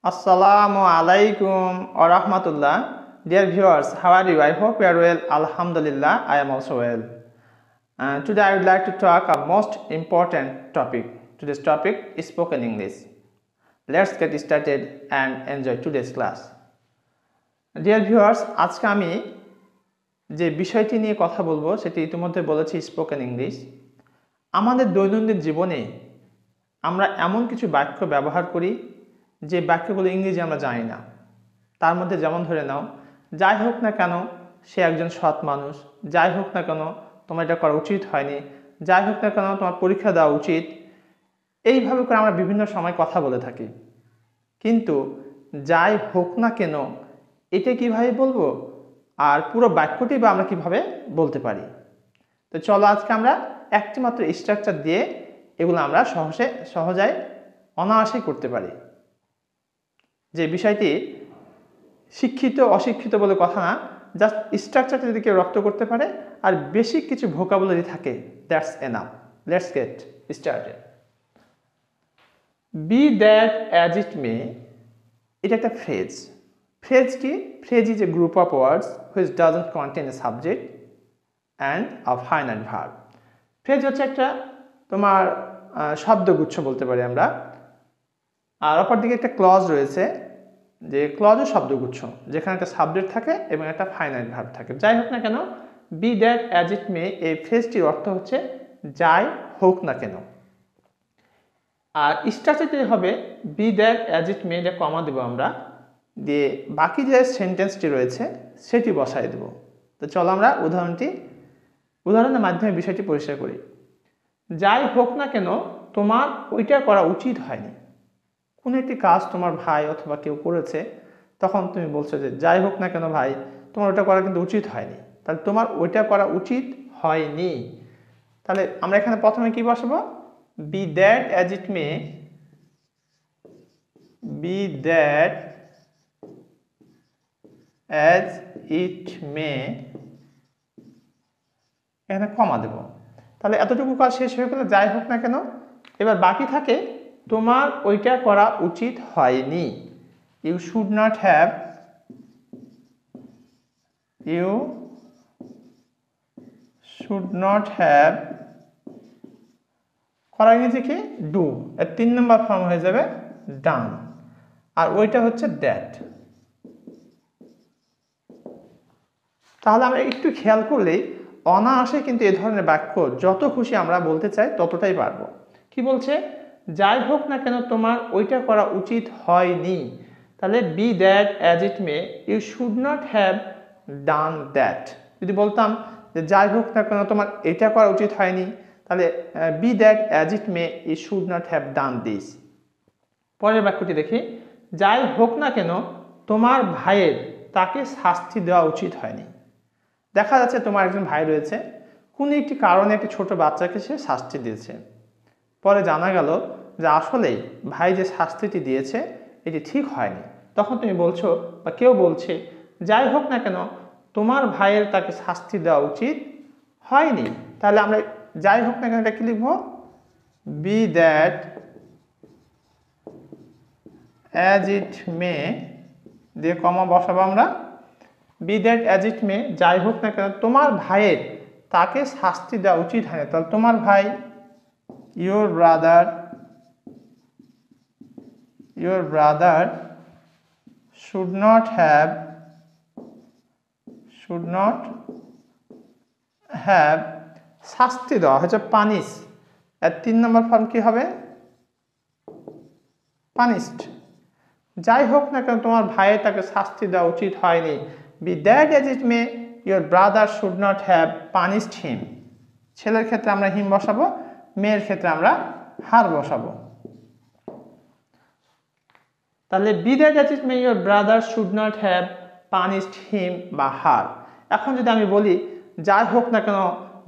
Assalamu alaikum wa rahmatullah. Dear viewers, how are you? I hope you are well. Alhamdulillah, I am also well. Today I would like to talk a most important topic. Today's topic is spoken English. Let's get started and enjoy today's class. Dear viewers, আজকে আমি যে বিষয়টি নিয়ে কথা বলবো সেটি ইতিমধ্যে বলেছি স্পোকেন ইংলিশ। আমাদের দৈনন্দিন জীবনে আমরা এমন কিছু বাক্য ব্যবহার করি যে বাক্যগুলো ইংরেজি আমরা জানি না। তার মধ্যে যেমন ধরে নাও, যাই হোক না কেন সে একজন সৎ মানুষ, যাই হোক না কেন তোমার এটা করা উচিত হয়নি, যাই হোক না কেন তোমার পরীক্ষা দেওয়া উচিত, এইভাবে করে আমরা বিভিন্ন সময় কথা বলে থাকি। কিন্তু যাই হোক না কেন এটা কিভাবে বলবো, আর পুরো বাক্যটি বা আমরা কিভাবে বলতে পারি। তো চলো আজকে আমরা একটি মাত্র স্ট্রাকচার দিয়ে এগুলো আমরা সহজে অনায়াসেই করতে পারি। যে বিষয়টি শিক্ষিত অশিক্ষিত বলে কথা না, জাস্ট স্ট্রাকচারটা যদি কেউ রপ্ত করতে পারে আর বেসিক কিছু ভোকাবুলারি থাকে, that's enough. Let's get started. Be that as it may, এটা একটা ফ্রেজ। ফ্রেজ কি? Phrase is a group of words which doesn't contain a subject and a finite verb. Phrase হচ্ছে একটা তোমার শব্দগুচ্ছ বলতে পারি আমরা। আর অপরদিকে একটা ক্লজ রয়েছে, যে ক্লজও শব্দগুচ্ছ, যেখানে একটা সাবজেক্ট থাকে এবং একটা ফাইনাইট ভার্ব থাকে। যাই হোক না কেন, বি দ্যাট অ্যাজ ইট মে এই ফ্রেজটির অর্থ হচ্ছে যাই হোক না কেন। আর স্ট্রাকচারটি হবে B that as it may, এটা কমা দেবো আমরা, দিয়ে বাকি যে সেন্টেন্সটি রয়েছে সেটি বসাই দেব। তো চলো আমরা উদাহরণের মাধ্যমে বিষয়টি পরিষ্কার করি। যাই হোক না কেন তোমার ওইটা করা উচিত হয়নি। কোনো একটি কাজ তোমার ভাই অথবা কেউ করেছে, তখন তুমি বলছো যে যাই হোক না কেন ভাই তোমার ওটা করা কিন্তু উচিত হয়নি। তাহলে তোমার ওইটা করা উচিত হয়নি। তাহলে আমরা এখানে প্রথমে কি বসাবো? Be that as it may, be that as it may, এখানে কমা দেব। তাহলে এতটুকু কাজ শেষ হয়ে গেলে যাই হোক না কেন, এবার বাকি থাকে তোমার ওইটা করা উচিত হয়নি। You should not have, you should not have, করা ইংরেজি কি? ডু। এর 3 নম্বর ফর্ম হয়ে যাবে ডান। আর ওইটা হচ্ছে দ্যাট। তাহলে আমরা একটু খেয়াল করলেই অনায়াসে কিন্তু এই ধরনের বাক্য যত খুশি আমরা বলতে চাই ততটাই পারবো। কি বলছে? যাই হোক না কেন তোমার ওইটা করা উচিত হয়নি। তাহলে be that as it may, you should not have done that. যদি বলতাম যে যাই হোক না কেন তোমার এটা করা উচিত হয়নি, তাহলে be that as it may, you should not have done this. পরের বাক্যটি দেখি। যাই হোক না কেন তোমার ভাইয়ের তাকে শাস্তি দেওয়া উচিত হয়নি। দেখা যাচ্ছে তোমার একজন ভাই রয়েছে, কোনো একটি কারণে একটি ছোট বাচ্চাকে সে শাস্তি দিয়েছে। পরে জানা গেল যে আসলেই ভাই যে শাস্তিটি দিয়েছে এটি ঠিক হয়নি। তখন তুমি বলছো বা কেউ বলছে যাই হোক না কেন তোমার ভাইয়ের তাকে শাস্তি দেওয়া উচিত হয়নি। তাহলে আমরা যাই হোক না কেন এটা কি লিখবো? বি দ্যাট অ্যাজ ইট মে, দিয়ে কমা বসাবো আমরা। বি দ্যাট অ্যাজ ইট মে, যাই হোক না কেন তোমার ভাইয়ের তাকে শাস্তি দেওয়া উচিত হয়নি। তাহলে তোমার ভাই, your brother should not have শাস্তি দেওয়া হচ্ছে পানিশ। এর 3 নম্বর ফর্ম কি হবে? পানিশড। যাই হোক না কেন তোমার ভাইয়ের তাকে শাস্তি দেওয়া উচিত হয়নি। Be that as it may, your brother should not have punished him। ছেলের ক্ষেত্রে আমরা হিম বসাবো, মেয়ের ক্ষেত্রে আমরা হার বসাবো। তাহলে be that as it may, your brother should not have punished him বা হার। এখন যদি আমি বলি যাই হোক না কেন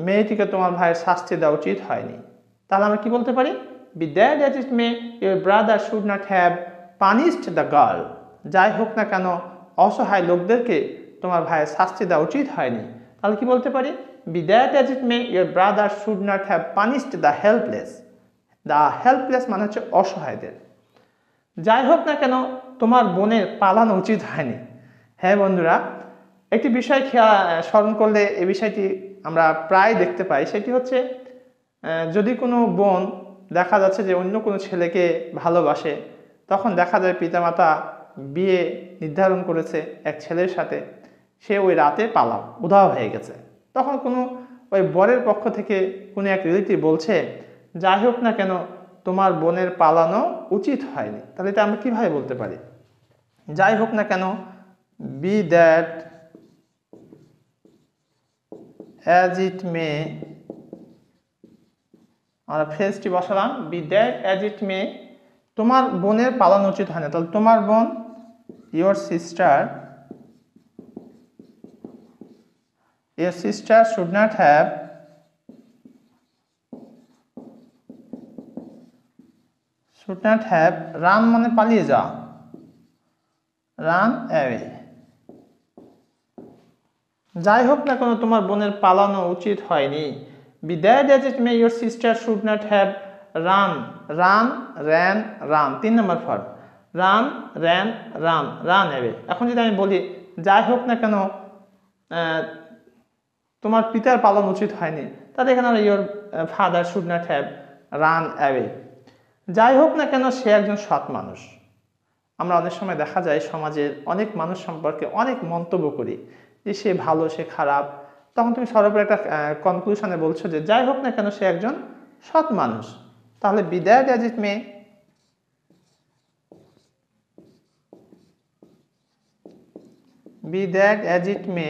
মেয়েটিকে তোমার ভাইয়ের শাস্তি দেওয়া উচিত হয়নি, তাহলে আমরা কি বলতে পারি? Be that as it may, your brother should not have punished the girl। যাই হোক না কেন অসহায় লোকদেরকে তোমার ভাইয়ের শাস্তি দেওয়া উচিত হয়নি। তাহলে কি বলতে পারি? Be that as it may, your brother should not have punished the helpless। The helpless মানে হচ্ছে অসহায়দের। যাই হোক না কেন তোমার বোনের পালানো উচিত হয়নি। হ্যাঁ বন্ধুরা, একটি বিষয় স্মরণ করলে এই বিষয়টি আমরা প্রায় দেখতে পাই, সেটি হচ্ছে যদি কোনো বোন দেখা যাচ্ছে যে অন্য কোনো ছেলেকে ভালোবাসে, তখন দেখা যায় পিতামাতা বিয়ে নির্ধারণ করেছে এক ছেলের সাথে, সে ওই রাতে উধাও হয়ে গেছে। তখন কোনো ওই বরের পক্ষ থেকে কোনো এক রিলেটিভ বলছে, যাই হোক না কেন তোমার বোনের পালানো উচিত হয়নি। তাহলে এটা আমরা কীভাবে বলতে পারি? যাই হোক না কেন, বি দ্যাট অ্যাজ ইট মে, আমরা ফ্রেজটি বসালাম বি দ্যাট অ্যাজ ইট মে, তোমার বোনের পালানো উচিত হয় না। তাহলে তোমার বোন, your sister should not have run মানে পালিয়ে যাওয়া, রান অ্যাওয়ে। যাই হোক না কেন তোমার বোনের পালানো উচিত হয়নি। Be that as it may, your sister should not have ran, 3 number form, run away. এখন যদি আমি বলি যাই হোক না কেন তোমার পিতার পালানো উচিত হয়নি, তাহলে এখানে আমরা your father should not have run away. যাই হোক না কেন সে একজন সৎ মানুষ। আমরা অনেক সময় দেখা যায় সমাজের অনেক মানুষ সম্পর্কে অনেক মন্তব্য করি যে সে ভালো, সে খারাপ। তখন তুমি সর্বোপরি একটা কনক্লুশনে বলছো যে যাই হোক না কেন সে একজন সৎ মানুষ। তাহলে বি দ্যাট অ্যাজ ইট মে,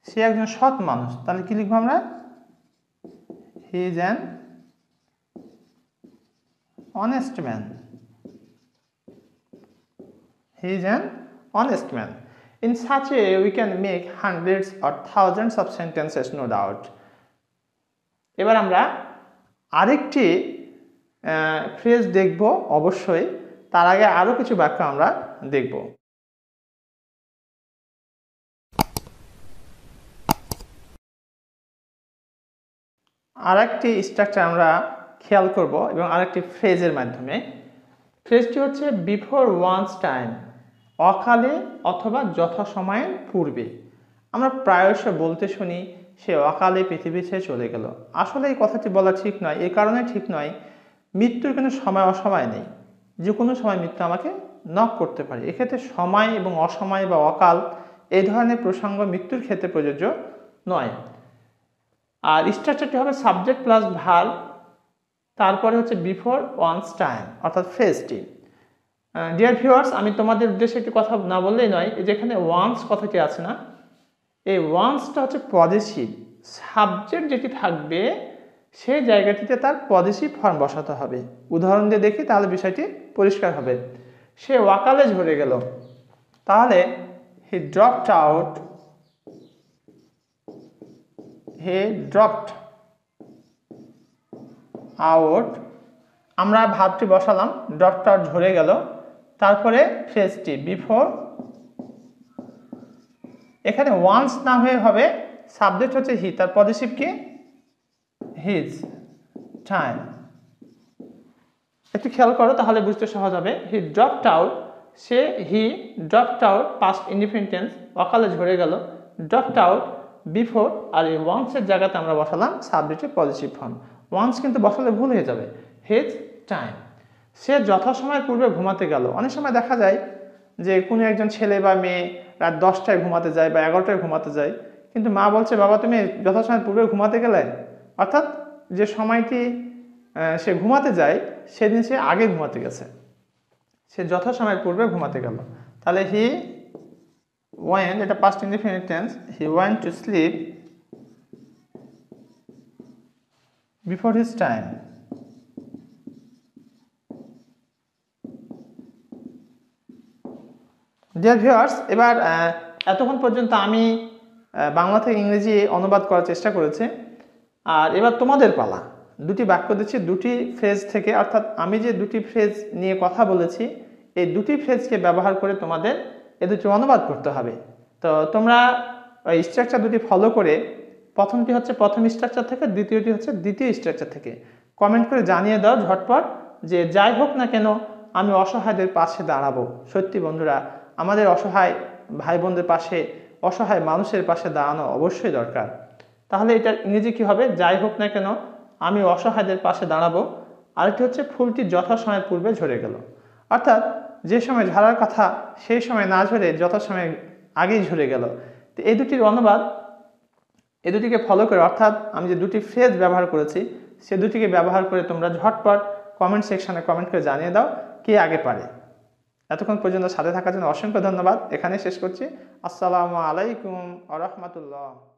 সে একজন সৎ মানুষ। তাহলে কি লিখবো আমরা? He is an honest man. He is an honest man. In such a way, we can make hundreds or thousands of sentences, no doubt. এবার আমরা আরেকটি ফ্রেজ দেখব অবশ্যই, তার আগে আরো কিছু বাক্য আমরা দেখব। আরেকটি স্ট্রাকচার আমরা খেয়াল করব এবং আরেকটি ফ্রেজের মাধ্যমে। ফ্রেজটি হচ্ছে বিফোর ওয়ান্স টাইম, অকালে অথবা যথাসময়ের পূর্বে। আমরা প্রায়শই বলতে শুনি সে অকালে পৃথিবী ছেড়ে চলে গেল। আসলে এই কথাটি বলা ঠিক নয়। এই কারণে ঠিক নয়, মৃত্যুর কোনো সময় অসময় নেই। যে কোনো সময় মৃত্যু আমাকে নক করতে পারে। এক্ষেত্রে সময় এবং অসময় বা অকাল এই ধরনের প্রসঙ্গ মৃত্যুর ক্ষেত্রে প্রযোজ্য নয়। আর স্ট্রাকচারটি হবে সাবজেক্ট প্লাস ভার্ব, তারপরে হচ্ছে বিফোর ওয়ান্স টাইম অর্থাৎ ফ্রেজটি। ডিয়ার ভিউয়ার্স, আমি তোমাদের উদ্দেশ্যে একটি কথা না বললেই নয়, যেখানে ওয়ান্স কথাটি আছে না, এই ওয়ান্সটা হচ্ছে পজিটিভ। সাবজেক্ট যেটি থাকবে সেই জায়গাটিতে তার পজিটিভ ফর্ম বসাতে হবে। উদাহরণ দিয়ে দেখি তাহলে বিষয়টি পরিষ্কার হবে। সে ওয়াকালে ঝরে গেল, তাহলে হি ড্রপড আউট, আমরা ভাবটি বসালাম, ড্রপড আউট ঝরে গেল, তারপরে ফ্রেজটি বিফোর। এখানে ওয়ান্স না হয়ে হবে সাবজেক্ট হচ্ছে হি, তার পজিটিভ কি হিজ টাইম। একটু খেয়াল করো তাহলে বুঝতে সহজ হবে। He dropped out, he dropped out past indefinite tense, অকালে ঝরে গেল, ড্রপড আউট বিফোর, আর এই ওয়ান্সের জায়গাতে আমরা বসালাম সাবজেক্টের পজিটিভ ফর্ম। ওয়ান্স কিন্তু বসালে ভুল হয়ে যাবে, হিজ টাইম। সে যথাসময়ের পূর্বে ঘুমাতে গেল। অনেক সময় দেখা যায় যে কোনো একজন ছেলে বা মেয়ে রাত 10টায় ঘুমাতে যায় বা 11টায় ঘুমাতে যায়, কিন্তু মা বলছে বাবা তুমি যথাসময়ের পূর্বে ঘুমাতে গেলে, অর্থাৎ যে সময়টি সে ঘুমাতে যায় সেদিন সে আগে ঘুমাতে গেছে, সে যথাসময়ের পূর্বে ঘুমাতে গেল। তাহলে হি ওয়েন্ট, এটা past indefinite tense, he went to sleep before his time. Dear viewers, এবার এতক্ষণ পর্যন্ত আমি বাংলা থেকে ইংরেজি অনুবাদ করার চেষ্টা করেছি, আর এবার তোমাদের পালা। দুটি বাক্য দিচ্ছি দুটি ফ্রেজ থেকে, অর্থাৎ আমি যে দুটি ফ্রেজ নিয়ে কথা বলেছি এই দুটি ফ্রেজকে ব্যবহার করে তোমাদের এ দুটি অনুবাদ করতে হবে। তো তোমরা ওই স্ট্রাকচার দুটি ফলো করে, প্রথমটি হচ্ছে প্রথম স্ট্রাকচার থেকে, দ্বিতীয়টি হচ্ছে দ্বিতীয় স্ট্রাকচার থেকে, কমেন্ট করে জানিয়ে দাও ঝটপট যে যাই হোক না কেন আমি অসহায়দের পাশে দাঁড়াবো। সত্যি বন্ধুরা, আমাদের অসহায় ভাই বোনদের পাশে, অসহায় মানুষের পাশে দাঁড়ানো অবশ্যই দরকার। তাহলে এটার ইংরেজি কি হবে? যাই হোক না কেন আমি অসহায়দের পাশে দাঁড়াবো। আরেকটি হচ্ছে ফুলটি যথাসময়ের পূর্বে ঝরে গেল। অর্থাৎ যে সময় ঝরার কথা সেই সময় না ঝরে যথাসময়ের আগেই ঝরে গেল। তো এই দুটির অনুবাদ, এই দুটিকে ফলো করে, অর্থাৎ আমি যে দুটি ফ্রেজ ব্যবহার করেছি সে দুটিকে ব্যবহার করে তোমরা ঝটপট কমেন্ট সেকশনে কমেন্ট করে জানিয়ে দাও কে আগে পারে। এতক্ষণ পর্যন্ত সাথে থাকার জন্য অসংখ্য ধন্যবাদ। এখানে শেষ করছি। আসসালামু আলাইকুম ওয়া রাহমাতুল্লাহ।